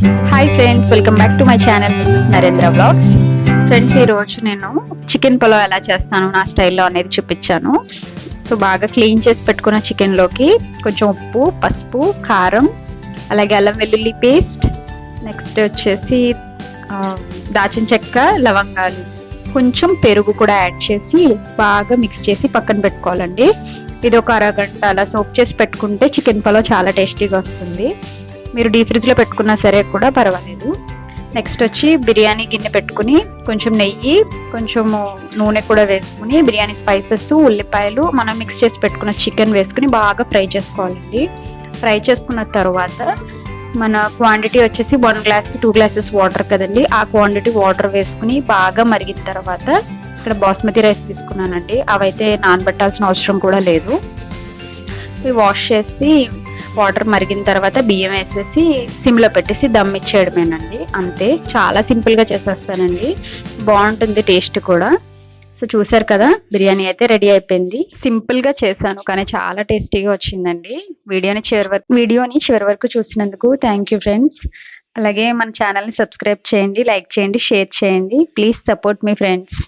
Hi friends, welcome back to my channel Narendra vlogs. Friends, ఈరోజు నేను chicken pulao ఎలా చేస్తాను నా స్టైల్లో అనేది చూపించాను. సో బాగా క్లీన్ చేసి పెట్టుకున్న చికెన్లోకి కొంచెం ఉప్పు, పసుపు, కారం, అలాగే అల్లం వెల్లుల్లి పేస్ట్, నెక్స్ట్ వచ్చేసి దాచిన చెక్క, లవంగాలు, కొంచెం పెరుగు కూడా యాడ్ చేసి బాగా మిక్స్ చేసి పక్కన పెట్టుకోవాలండి. ఇది ఒక అరగంట అలా సోప్ చేసి పెట్టుకుంటే చికెన్ పులావ్ చాలా టేస్టీగా వస్తుంది. మీరు డీప్ ఫ్రిడ్జ్లో పెట్టుకున్నా సరే కూడా పర్వాలేదు. నెక్స్ట్ వచ్చి బిర్యానీ గిన్నె పెట్టుకుని కొంచెం నెయ్యి, కొంచెము నూనె కూడా వేసుకుని బిర్యానీ స్పైసెస్, ఉల్లిపాయలు, మనం మిక్స్ చేసి పెట్టుకున్న చికెన్ వేసుకుని బాగా ఫ్రై చేసుకోవాలండి. ఫ్రై చేసుకున్న తర్వాత మన క్వాంటిటీ వచ్చేసి 1 గ్లాస్కి 2 గ్లాసెస్ వాటర్ కదండి. ఆ క్వాంటిటీ వాటర్ వేసుకుని బాగా మరిగిన తర్వాత ఇక్కడ బాస్మతి రైస్ తీసుకున్నానండి. అవైతే నానబెట్టాల్సిన అవసరం కూడా లేదు. ఇవి వాష్ చేసి వాటర్ మరిగిన తర్వాత బియ్యం వేసేసి సిమ్లో పెట్టేసి దమ్ ఇచ్చేయడమేనండి. అంతే, చాలా సింపుల్గా చేసేస్తానండి. బాగుంటుంది టేస్ట్ కూడా. సో చూసారు కదా, బిర్యానీ అయితే రెడీ అయిపోయింది. సింపుల్గా చేశాను కానీ చాలా టేస్టీగా వచ్చిందండి. వీడియోని చివరి వరకు చూసినందుకు థ్యాంక్ యూ ఫ్రెండ్స్. అలాగే మన ఛానల్ని సబ్స్క్రైబ్ చేయండి, లైక్ చేయండి, షేర్ చేయండి. Please support me friends.